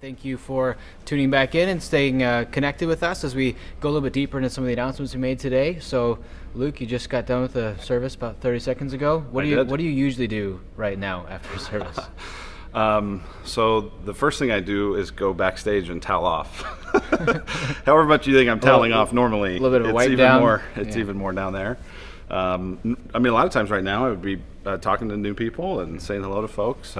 Thank you for tuning back in and staying connected with us as we go a little bit deeper into some of the announcements we made today. So, Luke, you just got done with the service about 30 seconds ago. What do you usually do right now after service? So the first thing I do is go backstage and towel off. However much you think I'm toweling off normally, a little bit of a wipe even down. Even more down there. I mean, a lot of times right now I would be talking to new people and saying hello to folks.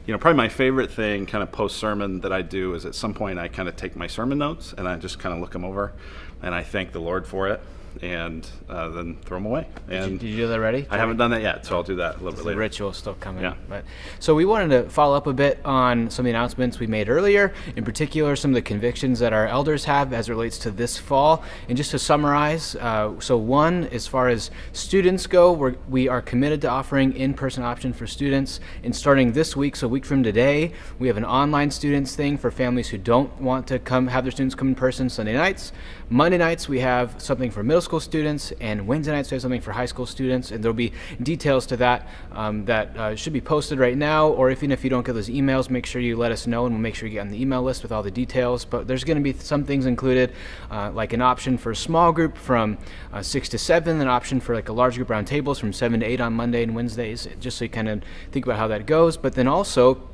Probably my favorite thing kind of post-sermon that I do is at some point I kind of take my sermon notes and I just kind of look them over and I thank the Lord for it and then throw them away. Did you do that already? I haven't done that yet, so I'll do that a little bit later. The ritual still coming. Yeah. So we wanted to follow up a bit on some of the announcements we made earlier, in particular some of the convictions that our elders have as it relates to this fall. And just to summarize, so one, as far as students go, we are committed to offering in-person option for students. And starting this week, so a week from today, we have an online students thing for families who don't want to have their students come in person Sunday nights. Monday nights, we have something for middle school students, and Wednesday nights, we have something for high school students, and there'll be details to that that should be posted right now, or even if you don't get those emails, make sure you let us know, and we'll make sure you get on the email list with all the details. But there's going to be some things included, like an option for a small group from 6 to 7, an option for like a large group round tables from 7 to 8 on Monday and Wednesdays, just so you kind of think about how that goes. But then also,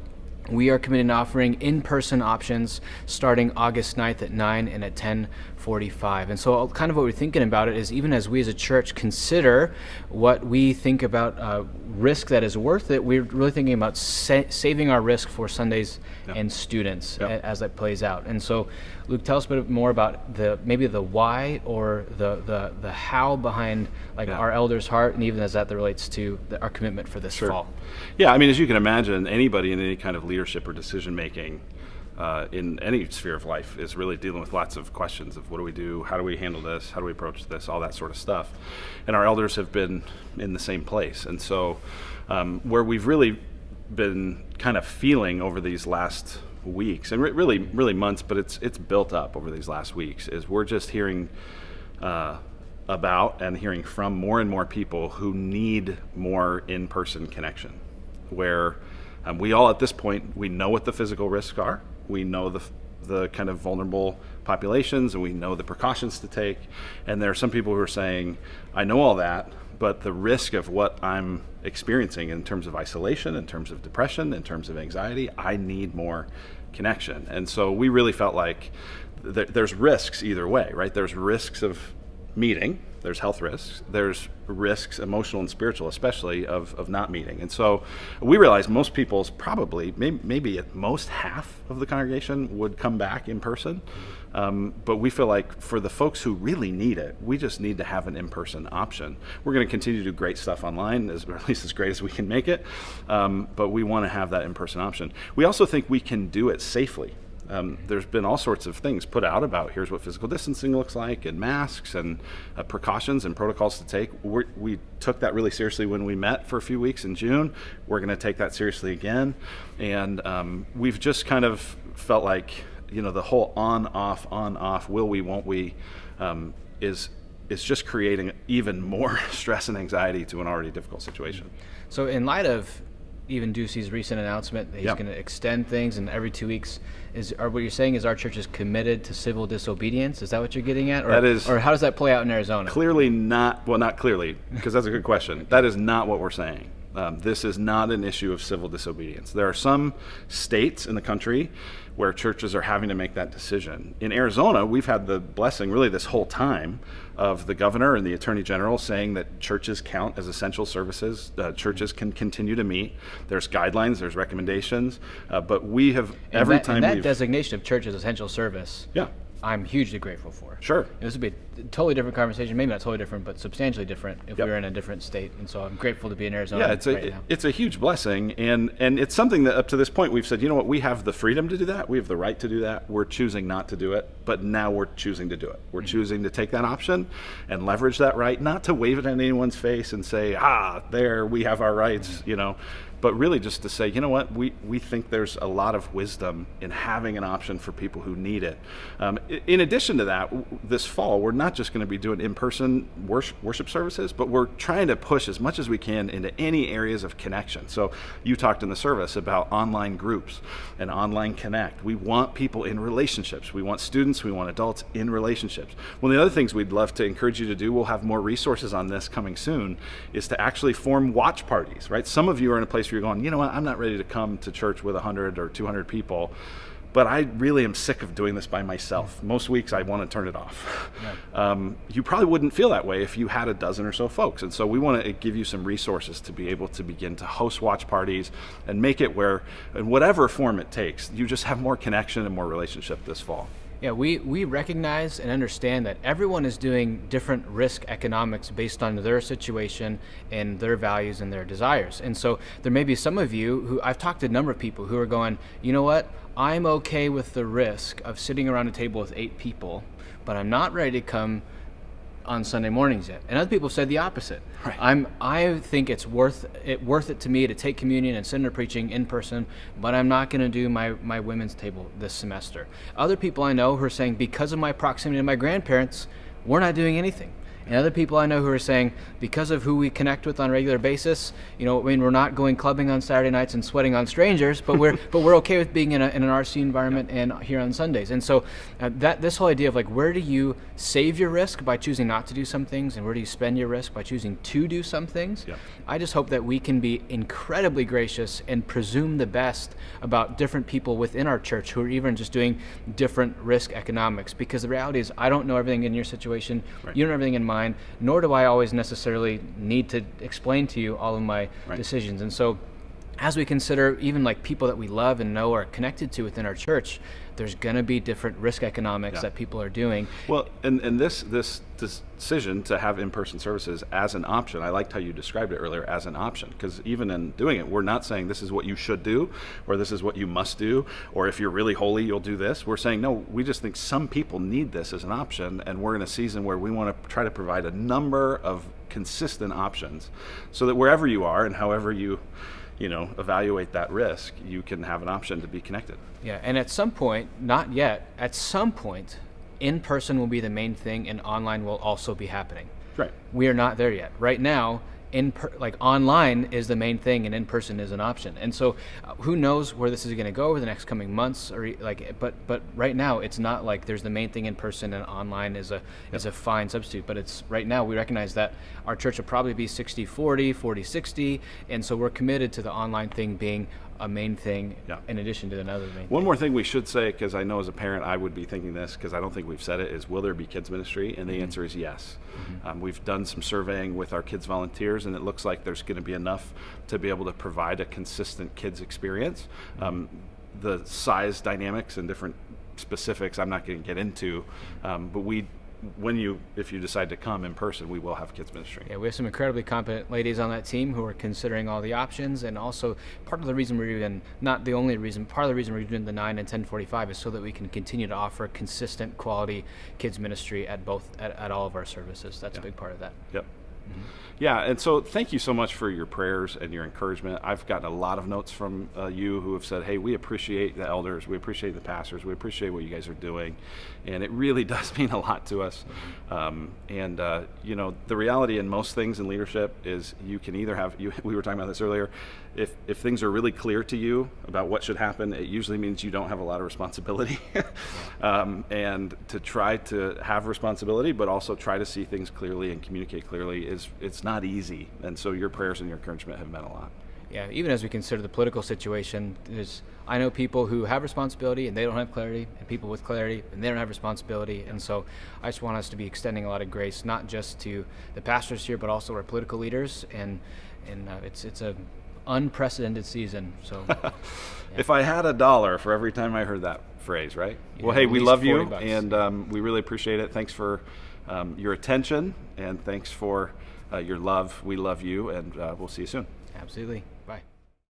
we are committed to offering in-person options starting August 9th at 9 and at 10:45. And so kind of what we're thinking about it is, even as we as a church consider what we think about risk that is worth it, we're really thinking about saving our risk for Sundays and students as that plays out. And so, Luke, tell us a bit more about maybe the why or the how behind our elders' heart, and even as that relates to our commitment for this fall. Yeah, I mean, as you can imagine, anybody in any kind of leadership or decision making in any sphere of life is really dealing with lots of questions of what do we do, how do we handle this, how do we approach this, all that sort of stuff. And our elders have been in the same place. And so where we've really been kind of feeling over these last weeks, and really months, but it's built up over these last weeks, is we're just hearing about and hearing from more and more people who need more in-person connection, where we all at this point, we know what the physical risks are, we know the kind of vulnerable populations, and we know the precautions to take, and there are some people who are saying, I know all that, but the risk of what I'm experiencing in terms of isolation, in terms of depression, in terms of anxiety, I need more connection. And so we really felt like there's risks either way, right? There's risks of meeting, there's health risks, there's risks, emotional and spiritual especially, of not meeting. And so we realized most people's probably, maybe at most half of the congregation would come back in person. But we feel like for the folks who really need it, we just need to have an in-person option. We're going to continue to do great stuff online, or at least as great as we can make it, but we want to have that in-person option. We also think we can do it safely. There's been all sorts of things put out about here's what physical distancing looks like, and masks, and precautions and protocols to take. We took that really seriously when we met for a few weeks in June. We're going to take that seriously again. And we've just kind of felt like, the whole on, off, will we, won't we, is just creating even more stress and anxiety to an already difficult situation. So in light of even Ducey's recent announcement that he's going to extend things, and every 2 weeks, what you're saying is our church is committed to civil disobedience? Is that what you're getting at? Or how does that play out in Arizona? Clearly not, well, not clearly, because that's a good question. That is not what we're saying. This is not an issue of civil disobedience. There are some states in the country where churches are having to make that decision. In Arizona, we've had the blessing really this whole time of the governor and the attorney general saying that churches count as essential services. Churches can continue to meet. There's guidelines, there's recommendations, but we have that designation of church as essential service. Yeah. I'm hugely grateful for. Sure. This would be a totally different conversation, maybe not totally different, but substantially different if we were in a different state. And so I'm grateful to be in Arizona it's a huge blessing. And it's something that up to this point we've said, you know what, we have the freedom to do that. We have the right to do that. We're choosing not to do it, but now we're choosing to do it. We're choosing to take that option and leverage that right, not to wave it in anyone's face and say, there, we have our rights, but really just to say, you know what, we think there's a lot of wisdom in having an option for people who need it. In addition to that, this fall, we're not just going to be doing in-person worship services, but we're trying to push as much as we can into any areas of connection. So you talked in the service about online groups and online connect. We want people in relationships. We want students, we want adults in relationships. One of the other things we'd love to encourage you to do, we'll have more resources on this coming soon, is to actually form watch parties, right? Some of you are in a place where you're going, you know what, I'm not ready to come to church with 100 or 200 people, but I really am sick of doing this by myself. Most weeks I want to turn it off. You probably wouldn't feel that way if you had a dozen or so folks. And so we want to give you some resources to be able to begin to host watch parties and make it where, in whatever form it takes, you just have more connection and more relationship this fall. Yeah, we recognize and understand that everyone is doing different risk economics based on their situation and their values and their desires. And so there may be some of you who, I've talked to a number of people who are going, you know what, I'm okay with the risk of sitting around a table with 8 people, but I'm not ready to come on Sunday mornings yet. And other people have said the opposite. Right. I think it's worth it to me to take communion and sit under preaching in person, but I'm not going to do my women's table this semester. Other people I know who are saying, because of my proximity to my grandparents, we're not doing anything. And other people I know who are saying, because of who we connect with on a regular basis, you know, I mean, we're not going clubbing on Saturday nights and sweating on strangers, but we're okay with being in an RC environment and here on Sundays. And so this whole idea of like, where do you save your risk by choosing not to do some things, and where do you spend your risk by choosing to do some things? Yeah. I just hope that we can be incredibly gracious and presume the best about different people within our church who are even just doing different risk economics, because the reality is I don't know everything in your situation. Right. You don't know everything in mine, nor do I always necessarily need to explain to you all of my decisions. And so as we consider even like people that we love and know are connected to within our church, there's going to be different risk economics that people are doing. Well, and this decision to have in-person services as an option, I liked how you described it earlier as an option, because even in doing it, we're not saying this is what you should do, or this is what you must do, or if you're really holy, you'll do this. We're saying, no, we just think some people need this as an option, and we're in a season where we want to try to provide a number of consistent options so that wherever you are and however you evaluate that risk, you can have an option to be connected. Yeah, and at some point, not yet, at some point, in-person will be the main thing and online will also be happening. Right. We are not there yet. Right now, online is the main thing and in-person is an option. And so who knows where this is going to go over the next coming months, or but right now it's not like there's the main thing in person and online is a fine substitute. But it's right now we recognize that our church will probably be 60-40, 40-60, and so we're committed to the online thing being a main thing in addition to another main thing. One more thing we should say, because I know as a parent I would be thinking this, because I don't think we've said it, is will there be kids ministry? And the answer is yes. We've done some surveying with our kids volunteers, and it looks like there's going to be enough to be able to provide a consistent kids experience. The size dynamics and different specifics I'm not going to get into, but if you decide to come in person, we will have kids ministry. Yeah, we have some incredibly competent ladies on that team who are considering all the options, and also part of the reason not the only reason, part of the reason we're doing the 9 and 10:45 is so that we can continue to offer consistent quality kids ministry at all of our services. That's a big part of that. Yep. Yeah, and so thank you so much for your prayers and your encouragement. I've gotten a lot of notes from you who have said, hey, we appreciate the elders, we appreciate the pastors, we appreciate what you guys are doing, and it really does mean a lot to us. The reality in most things in leadership is you can either have, we were talking about this earlier, if things are really clear to you about what should happen, it usually means you don't have a lot of responsibility. And to try to have responsibility, but also try to see things clearly and communicate clearly it's not easy. And so your prayers and your encouragement have meant a lot. Yeah, even as we consider the political situation, I know people who have responsibility and they don't have clarity, and people with clarity and they don't have responsibility. And so I just want us to be extending a lot of grace, not just to the pastors here, but also our political leaders. And it's a unprecedented season. So if I had $1 for every time I heard that phrase, right? Well, hey, we love you, and we really appreciate it. Thanks for your attention, and thanks for your love. We love you, and we'll see you soon. Absolutely. Bye.